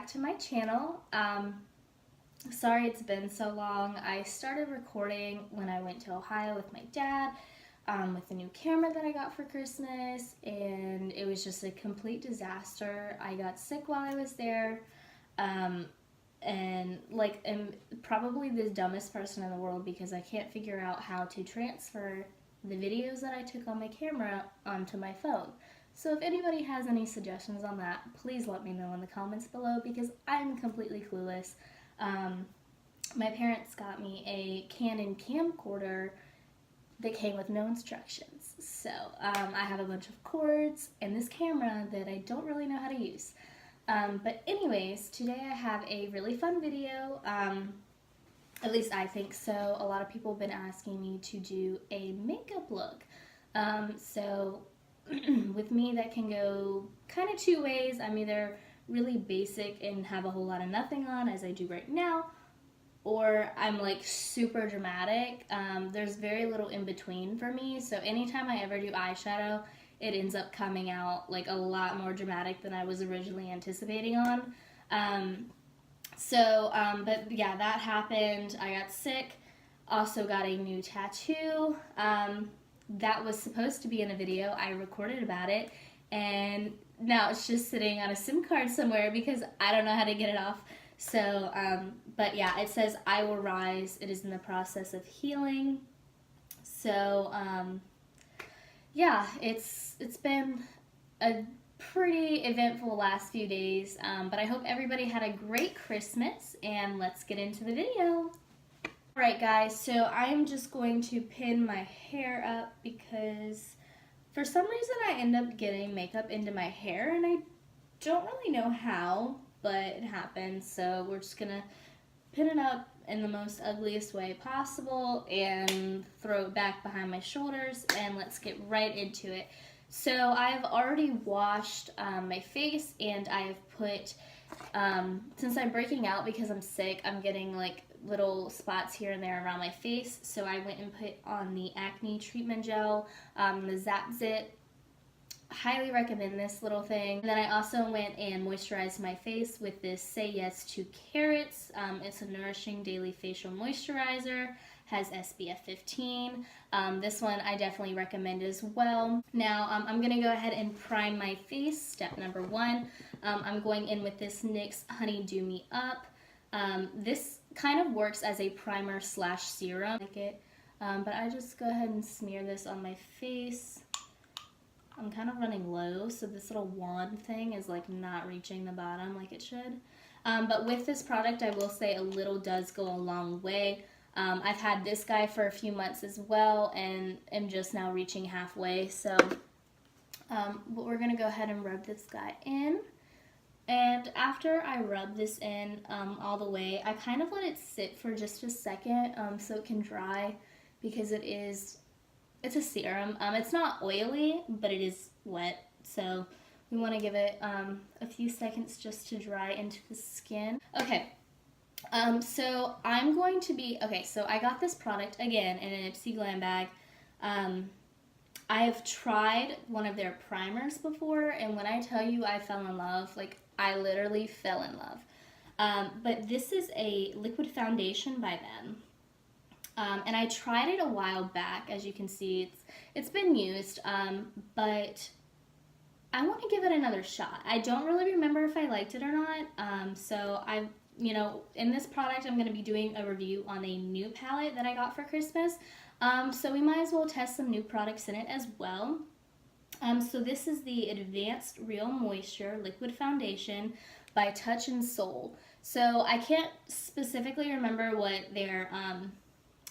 back to my channel. Sorry it's been so long. I started recording when I went to Ohio with my dad with the new camera that I got for Christmas, and it was just a complete disaster. I got sick while I was there, and am probably the dumbest person in the world because I can't figure out how to transfer the videos that I took on my camera onto my phone. So if anybody has any suggestions on that, please let me know in the comments below because I'm completely clueless. My parents got me a Canon camcorder that came with no instructions. So I have a bunch of cords and this camera that I don't really know how to use. But anyways, today I have a really fun video. At least I think so. A lot of people have been asking me to do a makeup look. So with me, that can go kind of two ways. I'm either really basic and have a whole lot of nothing on, as I do right now, or I'm like super dramatic. There's very little in between for me, so anytime I ever do eyeshadow, it ends up coming out like a lot more dramatic than I was originally anticipating on. But yeah, that happened. I got sick, also got a new tattoo. That was supposed to be in a video. I recorded about it, and now it's just sitting on a SIM card somewhere because I don't know how to get it off. So, but yeah, it says I will rise. It is in the process of healing. So, yeah, it's been a pretty eventful last few days, but I hope everybody had a great Christmas, and let's get into the video. Alright guys, so I am just going to pin my hair up because for some reason I end up getting makeup into my hair and I don't really know how, but it happens. So we're just gonna pin it up in the most ugliest way possible and throw it back behind my shoulders, and let's get right into it. So I've already washed my face, and I have put, since I'm breaking out because I'm sick, I'm getting like little spots here and there around my face, so I went and put on the acne treatment gel, the Zap Zit. Highly recommend this little thing. And then I also went and moisturized my face with this Say Yes to Carrots. It's a nourishing daily facial moisturizer, has SPF 15. This one I definitely recommend as well. Now I'm gonna go ahead and prime my face. Step number one, I'm going in with this NYX Honey Dew Me Up. This kind of works as a primer slash serum, but I just go ahead and smear this on my face. I'm kind of running low, so this little wand thing is like not reaching the bottom like it should. But with this product, I will say a little does go a long way. I've had this guy for a few months as well, and am just now reaching halfway. So we're gonna go ahead and rub this guy in. And after I rub this in all the way, I kind of let it sit for just a second so it can dry, because it's a serum. It's not oily, but it is wet, so we want to give it a few seconds just to dry into the skin. Okay, so I'm going to be, so I got this product again in an Ipsy Glam bag. I have tried one of their primers before, and when I tell you I fell in love, like I literally fell in love. But this is a liquid foundation by them. And I tried it a while back. As you can see, it's been used, but I want to give it another shot. I don't really remember if I liked it or not. So in this product, I'm going to be doing a review on a new palette that I got for Christmas. So we might as well test some new products in it as well. So this is the Advanced Real Moisture Liquid Foundation by Touch and Soul. So I can't specifically remember what their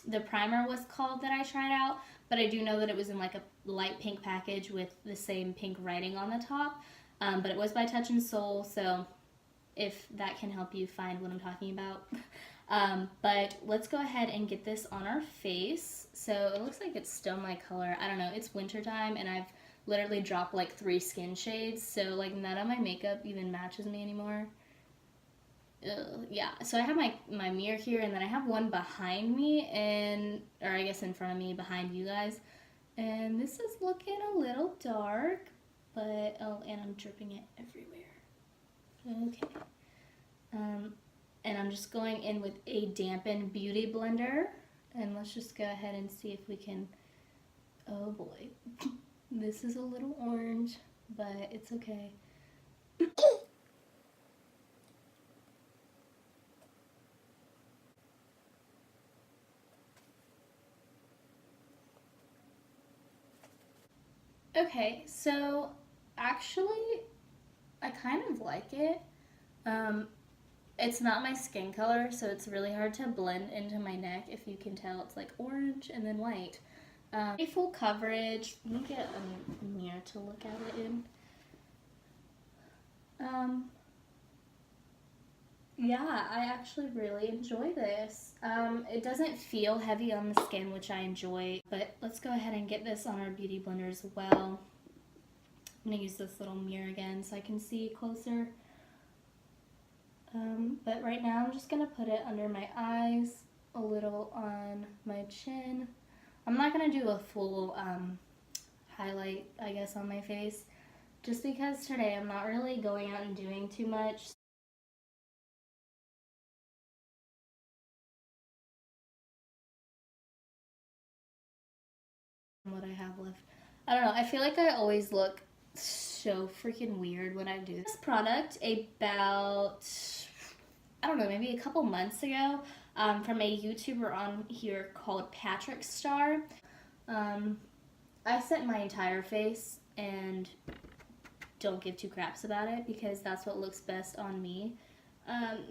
the primer was called that I tried out, but I do know that it was in like a light pink package with the same pink writing on the top. But it was by Touch and Soul, so if that can help you find what I'm talking about. But let's go ahead and get this on our face. So it looks like it's still my color. I don't know, it's wintertime and I've literally dropped like 3 skin shades, so like none of my makeup even matches me anymore. Yeah, so I have my mirror here, and then I have one behind me, or I guess in front of me behind you guys, and this is looking a little dark, but oh, and I'm dripping it everywhere. Okay, And I'm just going in with a dampened beauty blender. And let's just go ahead and see if we can, oh boy. This is a little orange, but it's okay. Okay, so actually, I kind of like it. It's not my skin color, so it's really hard to blend into my neck. If you can tell, it's like orange and then white. Full coverage. Let me get a mirror to look at it in. Yeah, I actually really enjoy this. It doesn't feel heavy on the skin, which I enjoy, but let's go ahead and get this on our beauty blender as well. I'm gonna use this little mirror again so I can see closer. But right now I'm just gonna put it under my eyes, a little on my chin. I'm not gonna do a full highlight, I guess, on my face, just because today I'm not really going out and doing too much. What I have left. I don't know, I feel like I always look so freaking weird when I do this product about, I don't know, maybe a couple months ago, from a YouTuber on here called Patrick Star. I set my entire face and don't give two craps about it because that's what looks best on me.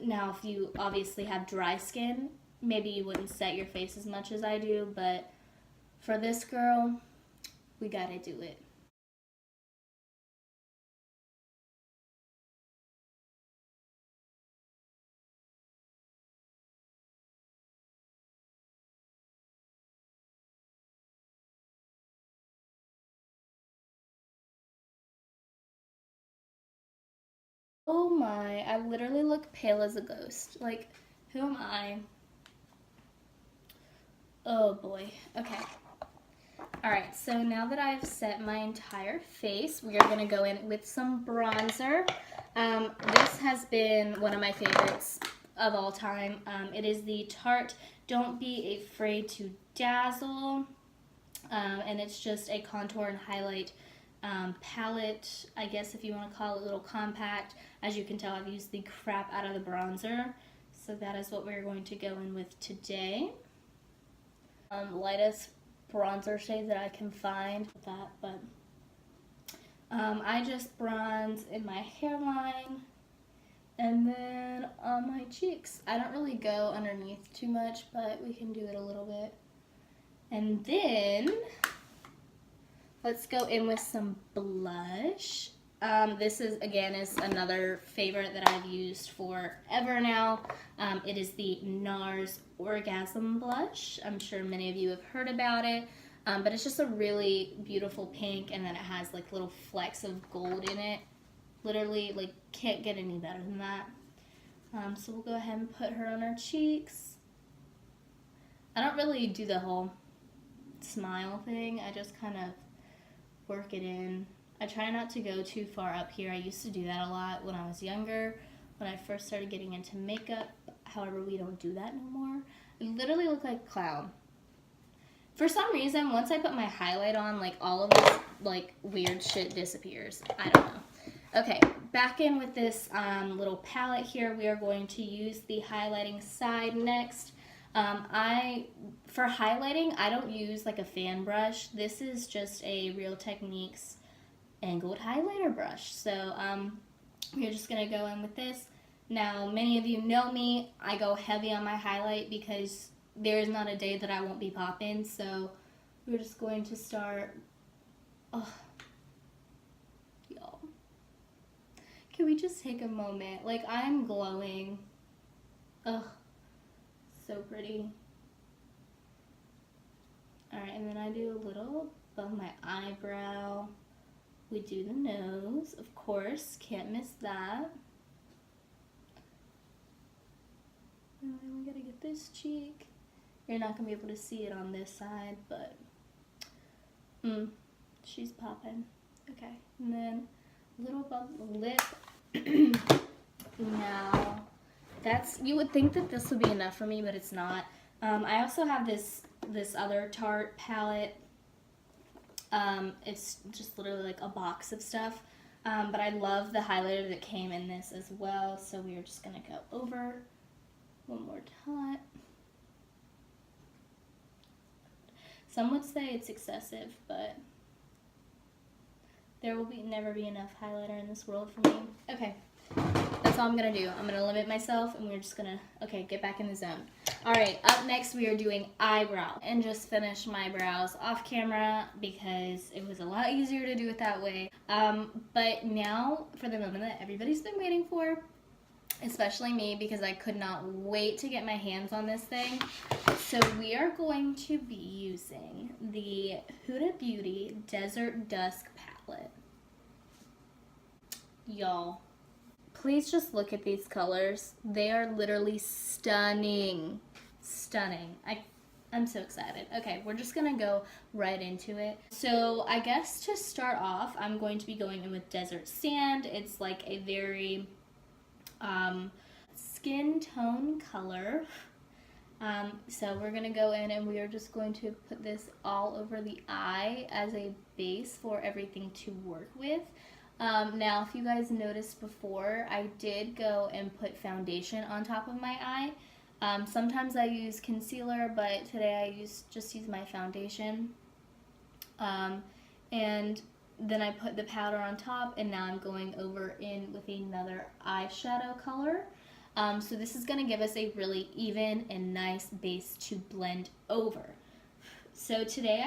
Now, if you obviously have dry skin, maybe you wouldn't set your face as much as I do, but for this girl, we gotta do it. Oh my, I literally look pale as a ghost. Like, who am I? Oh boy. Okay. Alright, so now that I've set my entire face, we are going to go in with some bronzer. This has been one of my favorites of all time. It is the Tarte Don't Be Afraid to Dazzle. And it's just a contour and highlight palette, I guess if you want to call it, a little compact. As you can tell, I've used the crap out of the bronzer. So that is what we're going to go in with today. Lightest bronzer shade that I can find with that, but I just bronze in my hairline and then on my cheeks. I don't really go underneath too much, but we can do it a little bit. And then let's go in with some blush. This is another favorite that I've used forever now. It is the NARS Orgasm Blush. I'm sure many of you have heard about it, but it's just a really beautiful pink, and then it has like little flecks of gold in it. Literally, like, can't get any better than that. So we'll go ahead and put her on our cheeks. I don't really do the whole smile thing. I just kind of work it in. I try not to go too far up here. I used to do that a lot when I was younger, when I first started getting into makeup. However, we don't do that no more. I literally look like a clown. For some reason, once I put my highlight on, like, all of this, like, weird shit disappears. I don't know. Okay, back in with this little palette here. We are going to use the highlighting side next. For highlighting, I don't use like a fan brush. This is just a Real Techniques angled highlighter brush. So we're just gonna go in with this. Now, many of you know me. I go heavy on my highlight because there is not a day that I won't be popping. So we're just going to start. Oh, y'all, can we just take a moment? Like, I'm glowing. Ugh, so pretty. Alright, and then I do a little above my eyebrow. We do the nose, of course, can't miss that. And then we gotta get this cheek. You're not gonna be able to see it on this side, but she's popping. Okay, and then a little above the lip. Now You would think that this would be enough for me, but it's not. I also have this other Tarte palette. It's just literally like a box of stuff. But I love the highlighter that came in this as well. So we are just gonna go over one more time. Some would say it's excessive, but there will never be enough highlighter in this world for me. Okay, that's all I'm gonna do. I'm gonna limit myself, and we're just gonna, okay, get back in the zone. All right, up next we are doing eyebrow, and just finish my brows off camera because it was a lot easier to do it that way. But now for the moment that everybody's been waiting for, especially me, because I could not wait to get my hands on this thing. So we are going to be using the Huda Beauty Desert Dusk palette. Y'all, please just look at these colors. They are literally stunning. Stunning. I'm so excited. Okay, we're just gonna go right into it. So I guess to start off, I'm going to be going in with Desert Sand. It's like a very skin tone color. So we're gonna go in and we are just going to put this all over the eye as a base for everything to work with. Now, if you guys noticed before, I did go and put foundation on top of my eye. Sometimes I use concealer, but today I just use my foundation. And then I put the powder on top, and now I'm going over in with another eyeshadow color. So this is going to give us a really even and nice base to blend over. So today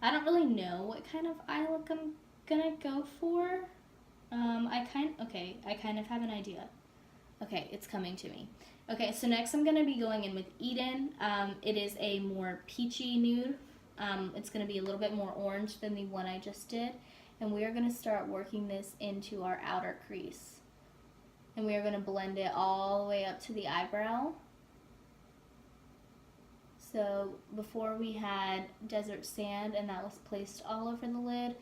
I don't really know what kind of eye look I'm gonna go for. I kind of have an idea. Okay, it's coming to me. Okay, so next I'm gonna be going in with Eden. It is a more peachy nude. It's gonna be a little bit more orange than the one I just did. And we are gonna start working this into our outer crease. And we are gonna blend it all the way up to the eyebrow. So before we had Desert Sand, and that was placed all over the lid,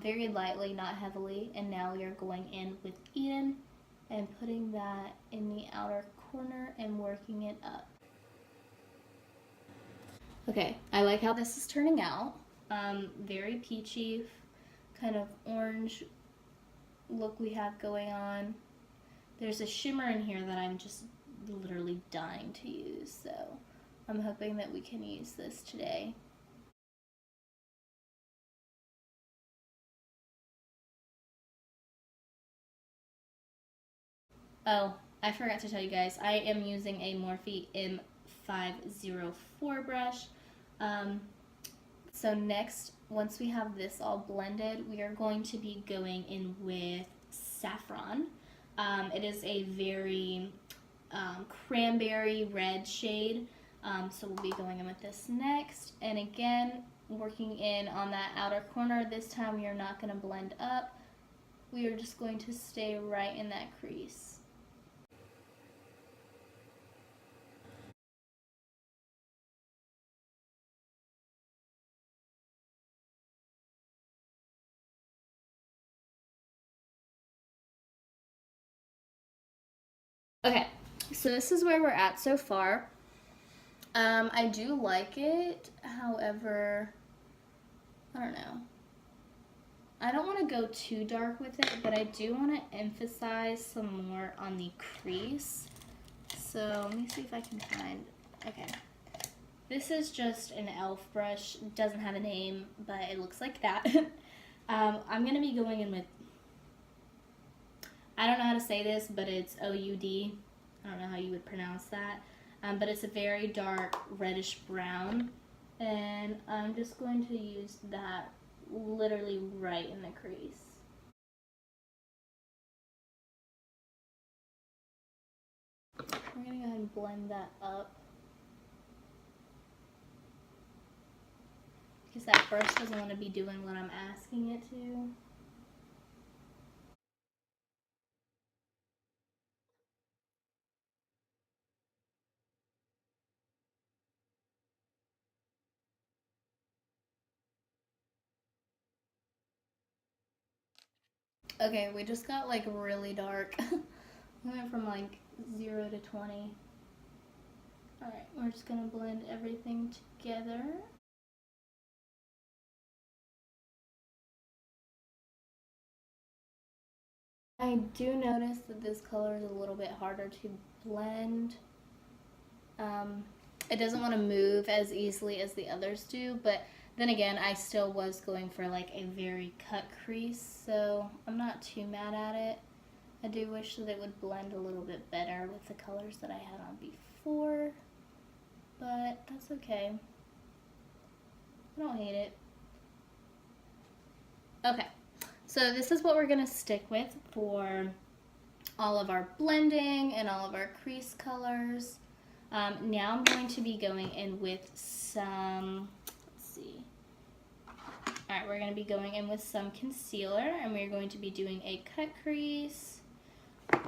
very lightly, not heavily. And now we are going in with Eden and putting that in the outer corner and working it up. Okay, I like how this is turning out. Very peachy, kind of orange look we have going on. There's a shimmer in here that I'm just literally dying to use, so I'm hoping that we can use this today. Oh, I forgot to tell you guys, I am using a Morphe M504 brush. So next, once we have this all blended, we are going to be going in with Saffron. It is a very cranberry red shade, so we'll be going in with this next. And again, working in on that outer corner. This time we are not going to blend up. We are just going to stay right in that crease. Okay, so this is where we're at so far. I do like it, however, I don't know. I don't want to go too dark with it, but I do want to emphasize some more on the crease. So let me see if I can find, okay. This is just an e.l.f. brush. It doesn't have a name, but it looks like that. I'm going to be going in with, I don't know how to say this, but it's OUD. I don't know how you would pronounce that. But it's a very dark reddish brown. And I'm just going to use that literally right in the crease. We're going to go ahead and blend that up. Because that brush doesn't want to be doing what I'm asking it to. Okay, we just got like really dark. We went from like 0 to 20. Alright, we're just going to blend everything together. I do notice that this color is a little bit harder to blend. It doesn't want to move as easily as the others do, but then again, I still was going for like a very cut crease, so I'm not too mad at it. I do wish that it would blend a little bit better with the colors that I had on before, but that's okay. I don't hate it. Okay, so this is what we're going to stick with for all of our blending and all of our crease colors. Now I'm going to be going in with some, let's see. Alright, we're going to be going in with some concealer, and we're going to be doing a cut crease.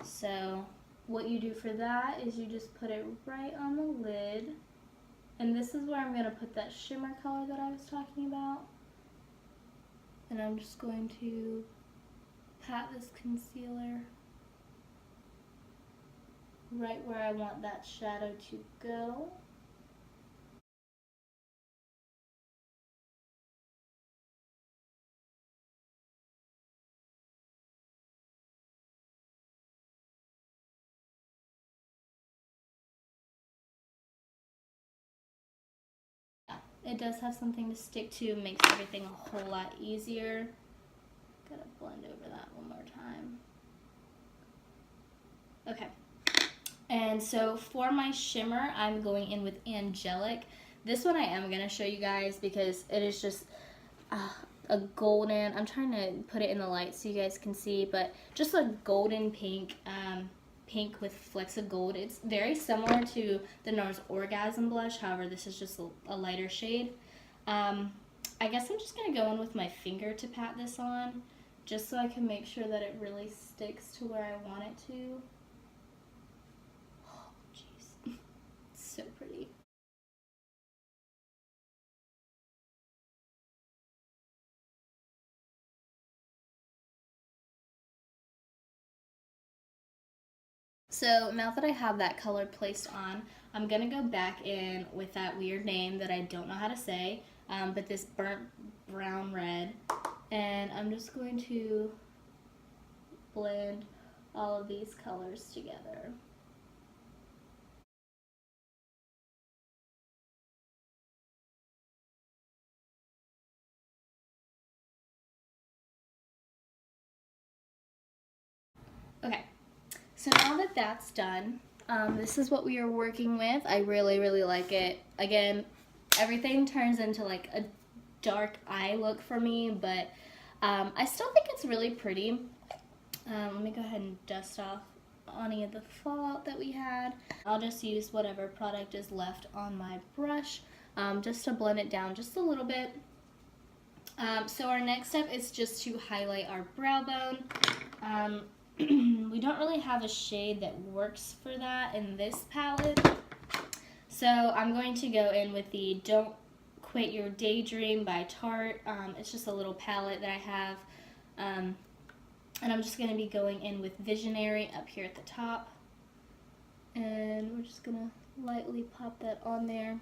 So what you do for that is you just put it right on the lid. And this is where I'm going to put that shimmer color that I was talking about. And I'm just going to pat this concealer right where I want that shadow to go. It does have something to stick to, makes everything a whole lot easier. Gotta blend over that one more time. Okay. And so for my shimmer, I'm going in with Angelic. This one I am going to show you guys because it is just a golden, I'm trying to put it in the light so you guys can see, but just a golden pink, pink with flecks of gold. It's very similar to the NARS Orgasm blush, however this is just a lighter shade. I guess I'm just going to go in with my finger to pat this on, just so I can make sure that it really sticks to where I want it to. Oh, jeez. So pretty. So now that I have that color placed on, I'm going to go back in with that weird name that I don't know how to say, but this burnt brown red, and I'm just going to blend all of these colors together. Okay, so now that that's done, this is what we are working with. I really, really like it. Again, everything turns into like a dark eye look for me, but I still think it's really pretty. Let me go ahead and dust off any of the fallout that we had. I'll just use whatever product is left on my brush just to blend it down just a little bit. So our next step is just to highlight our brow bone. We don't really have a shade that works for that in this palette. So I'm going to go in with the Don't Quit Your Daydream by Tarte. It's just a little palette that I have. And I'm just going to be going in with Visionary up here at the top. And we're just going to lightly pop that on there.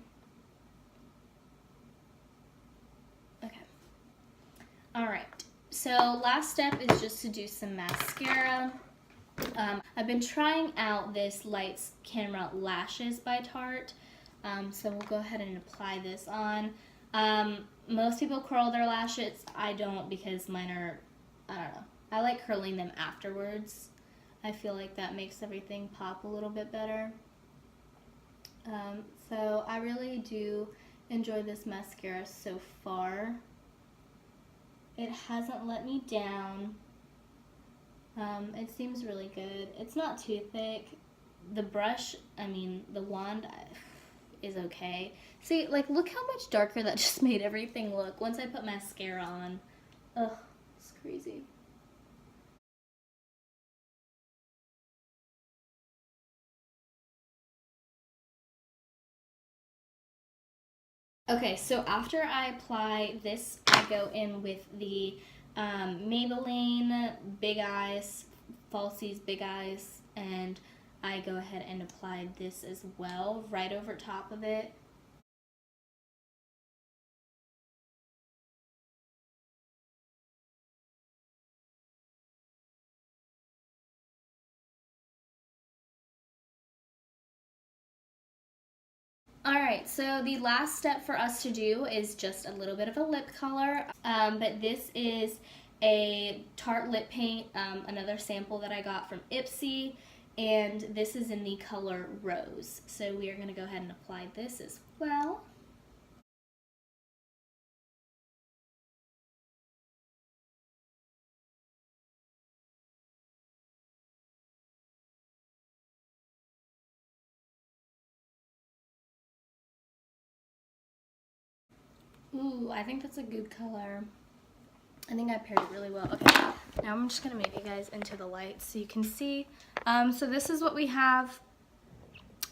Okay. Alright. So last step is just to do some mascara. I've been trying out this Lights Camera Lashes by Tarte. So we'll go ahead and apply this on. Most people curl their lashes. I don't because mine are, I don't know. I like curling them afterwards. I feel like that makes everything pop a little bit better. So I really do enjoy this mascara so far. It hasn't let me down. It seems really good. It's not too thick. The brush, the wand is okay. See, like, look how much darker that just made everything look once I put mascara on. Ugh, it's crazy. Okay, so after I apply this, I go in with the Maybelline Big Eyes, Falsies Big Eyes, and I go ahead and apply this as well, right over top of it. Alright, so the last step for us to do is just a little bit of a lip color, but this is a Tarte lip paint, another sample that I got from Ipsy, and this is in the color Rose. So we are going to go ahead and apply this as well. Ooh, I think that's a good color. I think I paired it really well. Okay, now I'm just gonna move you guys into the light so you can see. So this is what we have.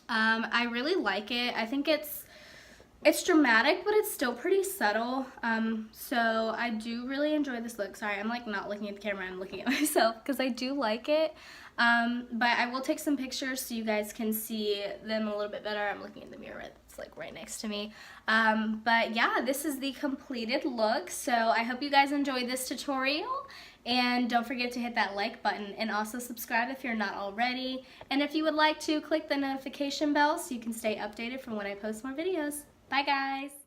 I really like it. I think it's dramatic, but it's still pretty subtle. So I do really enjoy this look. Sorry, I'm like not looking at the camera, I'm looking at myself because I do like it. But I will take some pictures so you guys can see them a little bit better. I'm looking in the mirror, it's like right next to me. But yeah, this is the completed look. So I hope you guys enjoyed this tutorial. And don't forget to hit that like button and also subscribe if you're not already. And if you would like to, click the notification bell so you can stay updated from when I post more videos. Bye guys!